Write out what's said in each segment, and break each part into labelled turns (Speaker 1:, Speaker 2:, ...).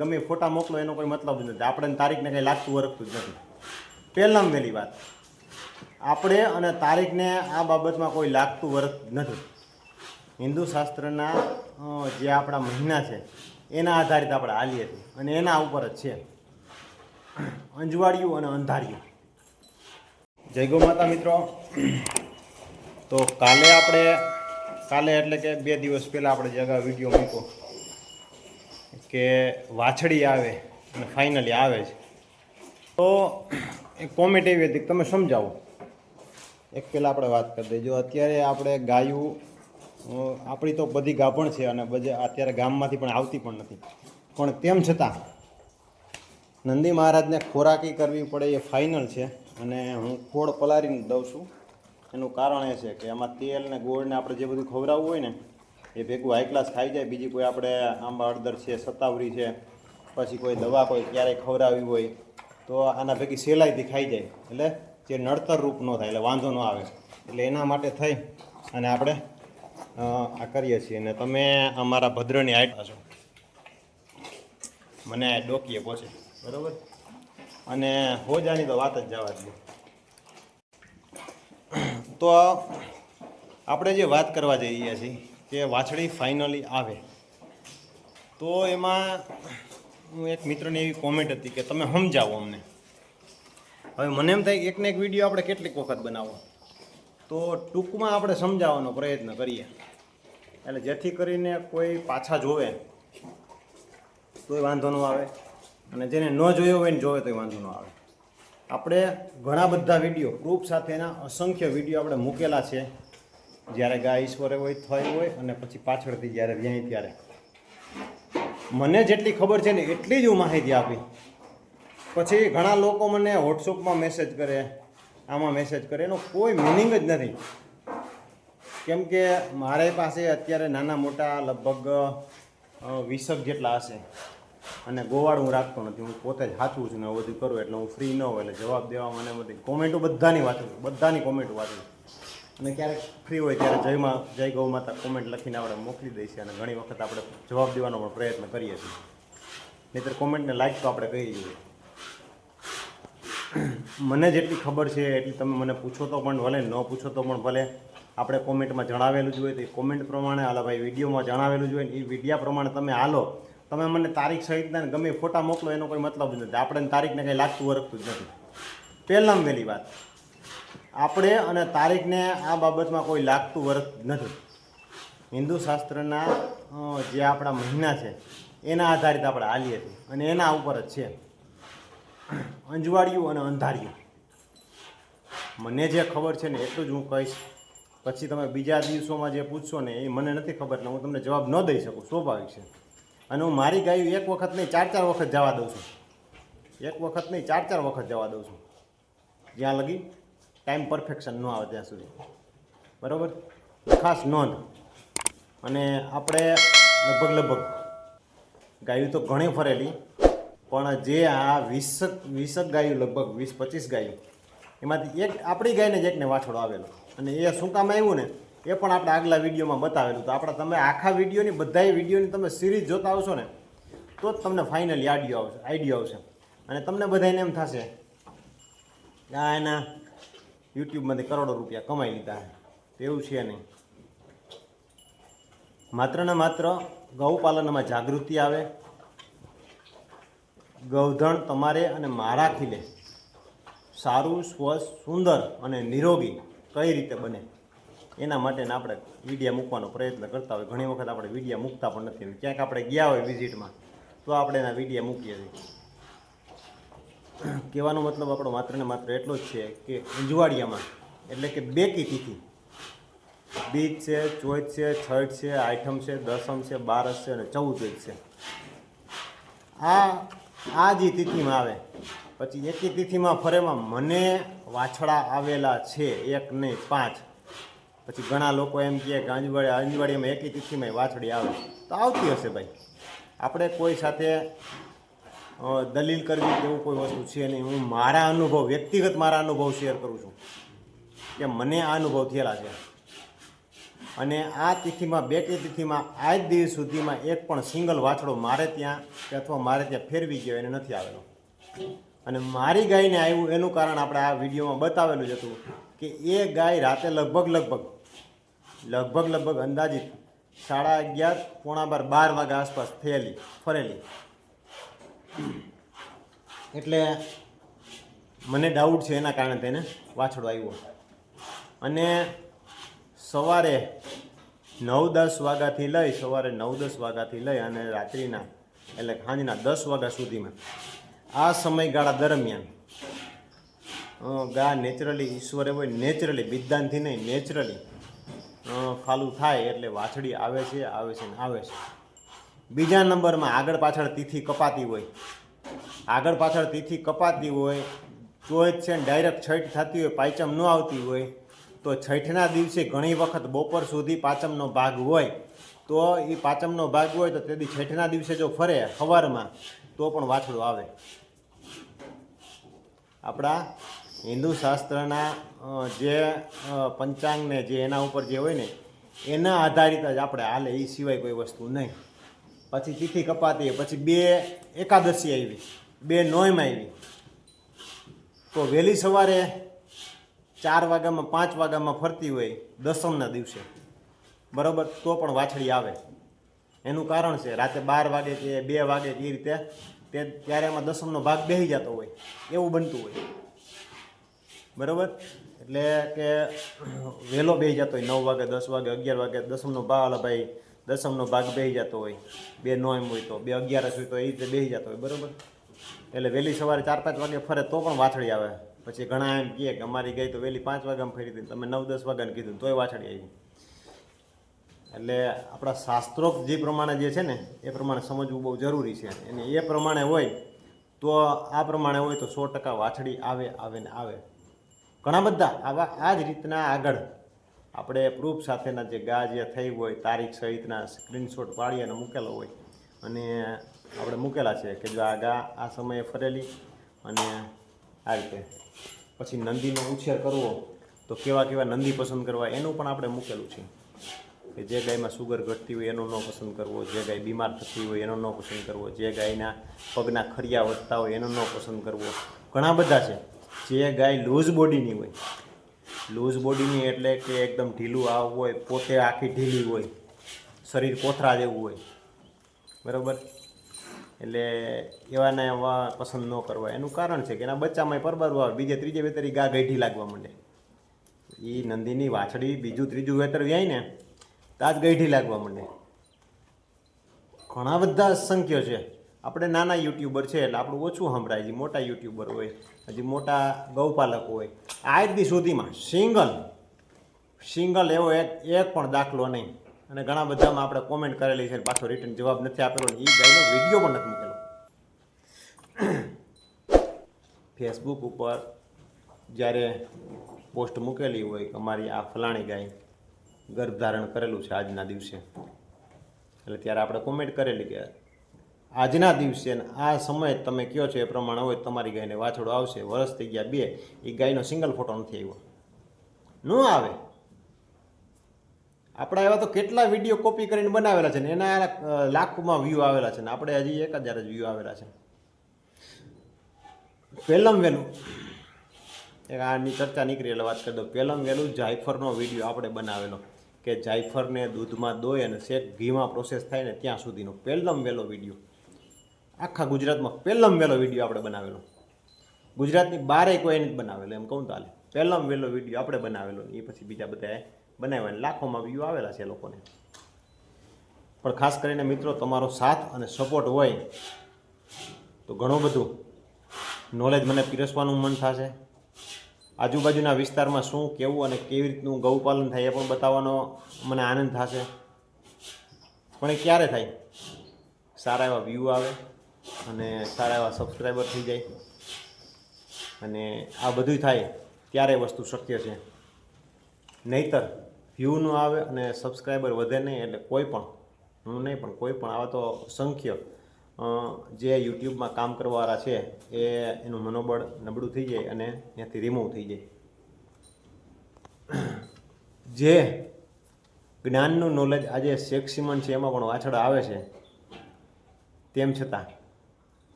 Speaker 1: ગમે ફોટા મોકલો એનો કોઈ મતલબ જ નથી. આપણે તારીખને કંઈ લાગતું વરગતું જ નથી. પહેલાં પહેલી વાત, આપણે અને તારીખને આ બાબતમાં કોઈ લાગતું વરગતું નથી. હિન્દુ શાસ્ત્રના જે આપણા મહિના છે એના આધારિત આપણે હાલીએ છીએ અને એના ઉપર જ છે અંજવાળિયું અને અંધારિયું. જય ગૌ માતા મિત્રો. તો કાલે એટલે કે 2 દિવસ પહેલાં આપણે જગા વિડીયો મૂક્યો કે વાછડી આવે અને ફાઇનલી આવે છે. તો એક કોમેન્ટ એવી હતી કે તમે સમજાવો. એક પહેલાં આપણે વાત કરી દઈએ. જો અત્યારે આપણે ગાયું આપણી તો બધી ગાભણ છે અને અત્યારે ગામમાંથી પણ આવતી પણ નથી, પણ તેમ છતાં નંદી મહારાજને ખોરાકી કરવી પડે એ ફાઇનલ છે. અને હું ખોળ પલાળીને દઉં છું. એનું કારણ એ છે કે એમાં તેલ ને ગોળ ને આપણે જે બધું ખવડાવવું હોય ને એ ભેગું હાઈ ક્લાસ ખાઈ જાય. બીજી કોઈ આપણે આંબા હળદર છે, સતાવરી છે, પછી કોઈ દવા કોઈ ક્યારેય ખવડાવવી હોય તો આના ભેગી સહેલાઈથી ખાઈ જાય, એટલે જે નડતર રૂપ ન થાય, એટલે વાંધો ન આવે. એટલે એના માટે થઈ અને આપણે આ કરીએ છીએ. અને તમે અમારા ભદ્રની હાઈટ છો, મને ડોકીએ પહોંચે બરાબર. અને હોજાની તો વાત જ જવા દો. તો આપણે જે વાત કરવા જઈ રહ્યા છીએ કે વાછડી ફાઇનલી આવે, તો એમાં હું એક મિત્રની એવી કોમેન્ટ હતી કે તમે સમજાવો અમને. હવે મને એમ થાય કે એકને એક વિડીયો આપણે કેટલીક વખત બનાવો, તો ટૂંકમાં આપણે સમજાવવાનો પ્રયત્ન કરીએ, એટલે જેથી કરીને કોઈ પાછા જોવે તોય વાંધો ન આવે અને જેને ન જોયો હોય ને જોવે તોય વાંધો ન આવે. આપણે ઘણા બધા વિડીયો પ્રૂફ સાથેના અસંખ્ય વિડીયો આપણે મૂકેલા છે, જ્યારે ગાય ઈશ્વરે હોય થઈ હોય અને પછી પાછળથી જ્યારે વ્યાય ત્યારે. મને જેટલી ખબર છે ને એટલી જ હું માહિતી આપી. પછી ઘણા લોકો મને વોટ્સઅપમાં મેસેજ કરે, આમાં મેસેજ કરે, એનો કોઈ મિનિંગ જ નથી. કેમ કે મારી પાસે અત્યારે નાના મોટા લગભગ 20 જેટલા હશે અને ગોવાળ હું રાખતો નથી. હું પોતે જ સાચું છું ને બધું કરું, એટલે હું ફ્રી ન હોય એટલે જવાબ દેવા મને બધી કોમેન્ટો બધાની વાંચું છું, બધાની કોમેન્ટો વાંચું છું. અને ક્યારેક ફ્રી હોય ત્યારે જય ગૌ માતા કોમેન્ટ લખીને આપણે મોકલી દઈએ છીએ અને ઘણી વખત આપણે જવાબ દેવાનો પણ પ્રયત્ન કરીએ છીએ. નહીંતર કોમેન્ટને લાઈક તો આપણે કરી દઈએ. મને જેટલી ખબર છે એટલી તમે મને પૂછો તો પણ ભલે, ન પૂછો તો પણ ભલે, આપણે કોમેન્ટમાં જણાવેલું જ હોય તો એ કોમેન્ટ પ્રમાણે હાલો ભાઈ, વિડીયોમાં જણાવેલું જ હોય ને એ વિડીયા પ્રમાણે તમે હાલો. તમે મને તારીખ સહિતના ગમે ફોટા મોકલો એનો કોઈ મતલબ જ નથી. આપણે તારીખને કંઈ લાગતું વરગતું જ નથી. પહેલાં પહેલી વાત, આપણે અને તારીખને આ બાબતમાં કોઈ લાગતું વરગતું નથી. હિન્દુ શાસ્ત્રના જે આપણા મહિના છે એના આધારિત આપણે હાલીએ છીએ અને એના ઉપર જ છે અંજવાળિયું અને અંધારિયું. મને જે ખબર છે ને એટલું જ હું કહીશ. પછી તમે બીજા દિવસોમાં જે પૂછશો ને એ મને નથી ખબર, એટલે હું તમને જવાબ ન દઈ શકું, સ્વાભાવિક છે. અને હું મારી ગાયું 1 વખત નહીં 4 વખત જવા દઉં છું. 1 વખત નહીં 4 વખત જવા દઉં છું, જ્યાં લગી ટાઈમ પરફેક્શન ન આવે ત્યાં સુધી, બરાબર. ખાસ નોંધ. અને આપણે લગભગ ગાયું તો ઘણી ફરેલી, પણ જે આ 20 ગાયું, લગભગ 20-25 ગાયું, એમાંથી એક આપણી ગાયને જ એકને વાછડો આવેલો. અને એ શું કામ આવ્યું ને એ પણ આપણે આગલા વિડીયોમાં બતાવેલું. તો આપણે તમે આખા વિડીયોની બધાય વિડીયોની તમે સિરીઝ જોતા આવશો ને તો જ તમને ફાઇનલી આઈડિયો આવશે. અને તમને બધાને એમ થશે કે આ એના યુટ્યુબમાંથી કરોડો રૂપિયા કમાઈ લીધા છે. એવું છે નહીં. માત્ર ને માત્ર ગૌપાલનમાં જાગૃતિ આવે, ગૌધન તમારે અને મારા ખીલે સારું, સ્વસ્થ, સુંદર અને નિરોગી કઈ રીતે બને એના માટે આપણે વિડીયા મૂકવાનો પ્રયત્ન કરતા હોય. ઘણી વખત આપણે વિડીયા મૂકતા પણ નથી. ક્યાંક આપણે ગયા હોય વિઝિટમાં તો આપણે એના વિડીયા મૂકીએ છીએ. કહેવાનો મતલબ આપણો માત્ર ને માત્ર એટલો જ છે કે અંજવાળિયામાં, એટલે કે બેકી તિથિ, બીજ છે, ચોથ છે, છઠ છે, આઠમ છે, દસમ છે, 12 છે અને 14 છે. આ જે તિથિમાં આવે પછી એકી તિથિમાં ફરેમાં મને વાછડા આવેલા છે, 1 નહીં 5. પછી ઘણા લોકો એમ કહે કે અંજવાળિયામાં એકી તિથિમાં વાછડી આવે, તો આવતી હશે ભાઈ. આપણે કોઈ સાથે દલીલ કરવી એવું કોઈ વસ્તુ છે નહીં. હું મારા અનુભવ, વ્યક્તિગત મારા અનુભવ શેર કરું છું કે મને આ અનુભવ થયેલા છે. અને આ તિથિમાં બેટી તિથિમાં આજ દિવસ સુધીમાં એક પણ સિંગલ વાછડો મારે ત્યાં કે અથવા મારે ત્યાં ફેરવી ગયો એને નથી આવેલો. અને મારી ગાયને આવ્યું એનું કારણ આપણે આ વિડીયોમાં બતાવેલું જ હતું કે એ ગાય રાતે લગભગ અંદાજિત 11:30 પોણા 12 વાગ્યા આસપાસ ફરેલી. એટલે મને ડાઉટ છે એના કારણે તેને વાછડો આવ્યો. અને સવારે 9-10 વાગ્યાથી લઈ અને રાત્રિના એટલે સાંજના 10 વાગ્યા સુધીમાં આ સમયગાળા દરમિયાન ગા નેચરલી ઈશ્વરે હોય નેચરલી બિદ્દાનથી નહીં નેચરલી ખાલું થાય એટલે વાછડી આવે છે. બીજા નંબરમાં આગળ પાછળ તિથિ કપાતી હોય તો જ છે ડાયરેક્ટ છઠ થતી હોય પાંચમ ન આવતી હોય તો છઠના દિવસે ઘણી વખત બપોર સુધી પાંચમનો ભાગ હોય તો એ પાંચમનો ભાગ હોય તો તેથી છઠના દિવસે જો ફરે સવારમાં તો પણ વાછડું આવે. આપણા હિન્દુ શાસ્ત્રના જે પંચાંગને જે એના ઉપર જે હોય ને એના આધારિત જ આપણે હાલે, એ સિવાય કોઈ વસ્તુ નહીં. પછી તિથિ કપાતી, પછી 2 એકાદશી આવી, 2 નોમ આવી, તો વહેલી સવારે 4 વાગ્યામાં 5 વાગ્યામાં ફરતી હોય દસમના દિવસે બરાબર, તો પણ વાછડી આવે. એનું કારણ છે રાતે 12 વાગે કે 2 વાગે કે એ રીતે ત્યારે એમાં દસમનો ભાગ બેસી જતો હોય એવું બનતું હોય બરાબર. એટલે કે વહેલો બેસી જતો હોય 9 વાગે 10 વાગે 11 વાગે દસમનો ભાગ બેસી જતો હોય, 2 નોમ હોય તો 2 11 હોય તો એ રીતે બેસી જતો હોય બરાબર. એટલે વહેલી સવારે 4-5 વાગે ફરે તો પણ વાછડી આવે. પછી ઘણા એમ કહે કે અમારી ગાય તો વહેલી 5 વાગ્યામાં ફરી હતી, તમે 9-10 વાગ્યાને કીધું તોય વાછડી આવી. એટલે આપણા શાસ્ત્રોક્ત જે પ્રમાણે જે છે ને એ પ્રમાણે સમજવું બહુ જરૂરી છે. અને એ પ્રમાણે હોય તો આ પ્રમાણે હોય તો 100% વાછડી આવે. ઘણા બધા આ જ રીતના આગળ આપણે પ્રૂફ સાથેના જે ગા જે થઈ હોય તારીખ સહિતના સ્ક્રીનશોટ પાડી અને મૂકેલો હોય અને આપણે મૂકેલા છે કે જો આ ગા આ સમયે ફરેલી અને આ રીતે. પછી નંદીનો ઉછેર કરવો તો કેવા નંદી પસંદ કરવા એનું પણ આપણે મૂકેલું છે કે જે ગાયમાં સુગર ઘટતી હોય એનો ન પસંદ કરવો, જે ગાય બીમાર થતી હોય એનો ન પસંદ કરવો, જે ગાયના પગના ખરિયા વધતા હોય એનો ન પસંદ કરવો. ઘણા બધા છે. જે ગાય લૂઝ બોડીની એટલે કે એકદમ ઢીલું આવવું હોય, પોતે આખી ઢીલી હોય, શરીર કોથરા જેવું હોય બરાબર, એટલે એવાને એવા પસંદ ન કરવા. એનું કારણ છે કે એના બચ્ચામાં પરબારું આવે, બીજે ત્રીજે વેતરી ગા ગઈઢી લાગવા માંડે. એ નંદીની વાછડી બીજું ત્રીજું વેતર વ્યાય ને તાજ ગઈઢી લાગવા માંડે. ઘણા બધા સંખ્ય છે. આપણે નાના યુટ્યુબર છે એટલે આપણું ઓછું સંભળાય. હજી મોટા યુટ્યુબર હોય, હજી મોટા ગૌપાલક હોય, આજ દી સુધીમાં સિંગલ એવો એક પણ દાખલો નહીં. અને ઘણા બધામાં આપણે કોમેન્ટ કરેલી છે, પાછો રિટર્ન જવાબ નથી આપેલો, એ ગાયનો વિડીયો પણ નથી મૂકેલો. ફેસબુક ઉપર જ્યારે પોસ્ટ મૂકેલી હોય કે અમારી આ ફલાણી ગાય ગર્ભધારણ કરેલું છે આજના દિવસે, એટલે ત્યારે આપણે કોમેન્ટ કરેલી કે આજના દિવસે આ સમયે તમે કહો છો એ પ્રમાણે હોય તમારી ગાયને વાછડો આવશે. વરસ થઈ ગયા 2, એ ગાયનો સિંગલ ફોટો નથી આવ્યો, ન આવે. આપણા એવા તો કેટલા વિડીયો કોપી કરીને બનાવેલા છે ને એના લાખોમાં વ્યૂ આવેલા છે ને આપણે હજી 1000 જ વ્યૂ આવેલા છે. પહેલાં વહેલું એક આની ચર્ચા નીકળી એટલે વાત કરી દો. પહેલાં વહેલું જાયફળનો વિડીયો આપણે બનાવેલો કે જાયફળને દૂધમાં દોઈ અને શેક ઘીમાં પ્રોસેસ થાય ને ત્યાં સુધીનો પહેલાં વહેલો વિડીયો આખા ગુજરાતમાં પહેલાં વહેલો વિડીયો આપણે બનાવેલો. ગુજરાતની બહારે કોઈ નથી બનાવેલો એમ કહું તાલે. પહેલાં વહેલો વિડીયો આપણે બનાવેલો, એ પછી બીજા બધાએ બનાવ્યા, લાખોમાં વ્યૂ આવેલા છે લોકોને. પણ ખાસ કરીને મિત્રો તમારો સાથ અને સપોર્ટ હોય તો ઘણું બધું નોલેજ મને પીરસવાનું મન થશે. આજુબાજુના વિસ્તારમાં શું કેવું અને કેવી રીતનું ગૌપાલન થાય એ પણ બતાવવાનો મને આનંદ થશે. પણ એ ક્યારે થાય? સારા એવા વ્યૂ આવે અને સારા એવા સબસ્ક્રાઈબર થઈ જાય અને આ બધું થાય ત્યારે વસ્તુ શક્ય છે. નહીંતર વ્યૂ ન આવે અને સબસ્ક્રાઈબર વધે નહીં એટલે કોઈ પણ, હું નહીં પણ કોઈ પણ આવા તો સંખ્ય જે યુટ્યુબમાં કામ કરવાવાળા છે એનું મનોબળ નબળું થઈ જાય અને ત્યાંથી રિમૂવ થઈ જાય. જે જ્ઞાનનું નોલેજ આજે શેખ સિમન છે એમાં પણ વાછડા આવે છે, તેમ છતાં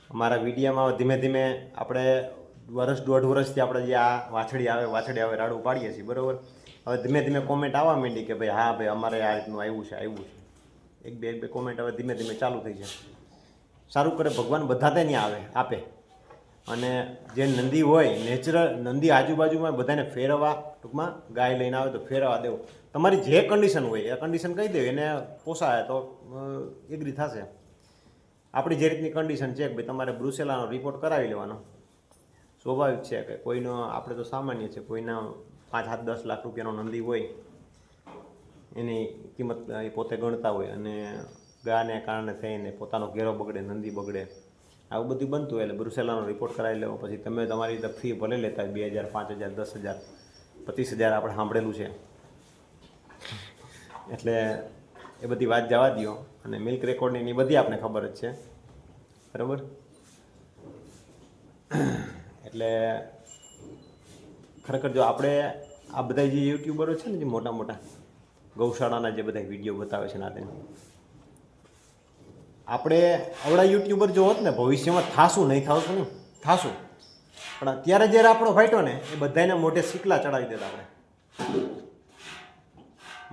Speaker 1: અમારા વિડીયામાં ધીમે ધીમે આપણે વર્ષ દોઢ વર્ષથી આપણે જે આ વાછડી આવે રાડું પાડીએ છીએ, બરાબર. હવે ધીમે ધીમે કોમેન્ટ આવવા માંડી કે ભાઈ હા ભાઈ અમારે આ રીતનું આવ્યું છે. એક બે કોમેન્ટ હવે ધીમે ધીમે ચાલુ થઈ છે. સારું કરે ભગવાન બધા ત્યાં આપે. અને જે નંદી હોય નેચરલ નંદી આજુબાજુમાં બધાને ફેરવવા, ટૂંકમાં ગાય લઈને આવે તો ફેરવવા દેવું. તમારી જે કન્ડિશન હોય એ કન્ડિશન કહી દેવી, એને પોસાય તો એગ્રી થશે. આપણી જે રીતની કન્ડિશન છે કે ભાઈ તમારે બ્રુસેલાનો રિપોર્ટ કરાવી લેવાનો. સ્વાભાવિક છે કે કોઈનો, આપણે તો સામાન્ય છે, કોઈના 5-10 લાખ રૂપિયાનો નંદી હોય એની કિંમત એ પોતે ગણતા હોય અને ગાને કારણે થઈને પોતાનો ઘેરો બગડે, નંદી બગડે, આવું બધું બનતું હોય. એટલે બ્રુસેલાનો રિપોર્ટ કરાવી લેવો. પછી તમે તમારી રીતે ફી ભલે લેતા હોય 2,000, 5,000, 10,000, 25,000 આપણે સાંભળેલું છે. એટલે એ બધી વાત જવા દો. અને મિલ્ક રેકોર્ડની એની બધી આપણે ખબર જ છે, બરાબર. એટલે ખરેખર જો આપણે આ બધા જે યુટ્યુબરો છે ને, જે મોટા મોટા ગૌશાળાના જે બધા વિડીયો બતાવે છે ને, આપણે આવડા યુટ્યુબર જો હોત ને ભવિષ્યમાં થાશું નહીં થાશું, પણ અત્યારે જ્યારે આપણો ફાઈટો ને એ બધાને મોઢે શીકલા ચડાવી દેતા. આપણે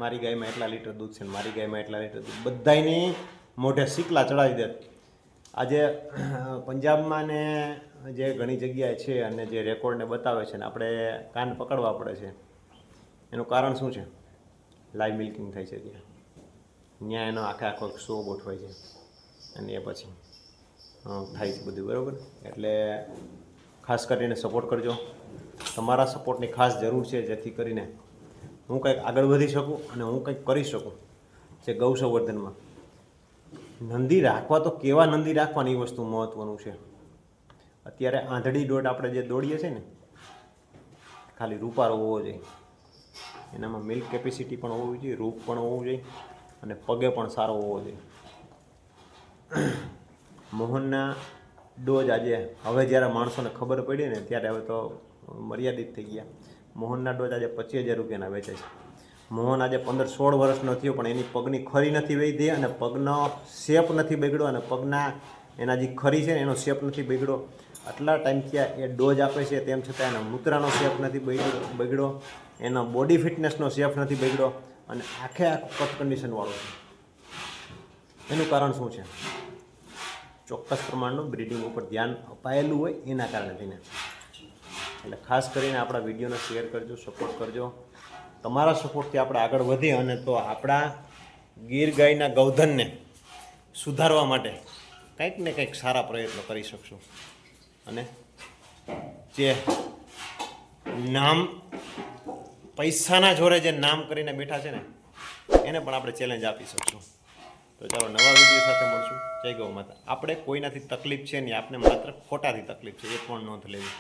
Speaker 1: મારી ગાયમાં એટલા લીટર દૂધ છે ને મારી ગાયમાં એટલા લીટર દૂધ, બધાની મોઢે શીકલા ચડાવી દે. આજે પંજાબમાં ને જે ઘણી જગ્યાએ છે અને જે રેકોર્ડને બતાવે છે ને આપણે કાન પકડવા પડે છે. એનું કારણ શું છે? લાઈવ મિલ્કિંગ થાય છે ત્યાં એનો આખો શો ગોઠવાય છે અને એ પછી થાય છે બધું, બરાબર. એટલે ખાસ કરીને સપોર્ટ કરજો. તમારા સપોર્ટની ખાસ જરૂર છે, જેથી કરીને હું કંઈક આગળ વધી શકું અને હું કંઈક કરી શકું જે ગૌ સંવર્ધનમાં. નંદી રાખવા તો કેવા નંદી રાખવાની એ વસ્તુ મહત્ત્વનું છે. અત્યારે આંધળી દોડ આપણે જે દોડીએ છીએ ને, ખાલી રૂપારો હોવો જોઈએ, એનામાં મિલ્ક કેપેસિટી પણ હોવી જોઈએ, રૂપ પણ હોવું જોઈએ અને પગે પણ સારો હોવો જોઈએ. મોહનના ડોઝ આજે હવે જ્યારે માણસોને ખબર પડી ને ત્યારે હવે તો મર્યાદિત થઈ ગયા. મોહનના ડોઝ આજે 25,000 રૂપિયાના વેચે છે. મોહન આજે 15-16 વર્ષનો થયો પણ એની પગની ખરી નથી વધી અને પગનો શેપ નથી બગડ્યો અને પગના એના જે ખરી છે ને એનો શેપ નથી બગડ્યો. આટલા ટાઈમથી એ ડોઝ આપે છે, તેમ છતાં એના મૂત્રાનો શેપ નથી બગડ્યો, એનો બોડી ફિટનેસનો શેપ નથી બગડ્યો અને આખું કટ કન્ડિશનવાળો છે. એનું કારણ શું છે? ચોક્કસ પ્રમાણનું બ્રીડિંગ ઉપર ધ્યાન અપાયેલું હોય એના કારણે થઈને. એટલે ખાસ કરીને આપણા વિડીયોને શેર કરજો, સપોર્ટ કરજો. તમારા સપોર્ટથી આપણે આગળ વધીએ અને તો આપણા ગીર ગાયના ગૌધનને સુધારવા માટે કંઈક ને કંઈક સારા પ્રયત્નો કરી શકશું. અને જે નામ પૈસાના જોરે જે નામ કરીને બેઠા છે ને એને પણ આપણે ચેલેન્જ આપી શકશું. તો ચાલો નવા વિડીયો સાથે મળશું. જય ગૌ માતા. આપણે કોઈનાથી તકલીફ છે નહીં, આપણે માત્ર ખોટાથી તકલીફ છે, એ પણ નોંધ લેવી.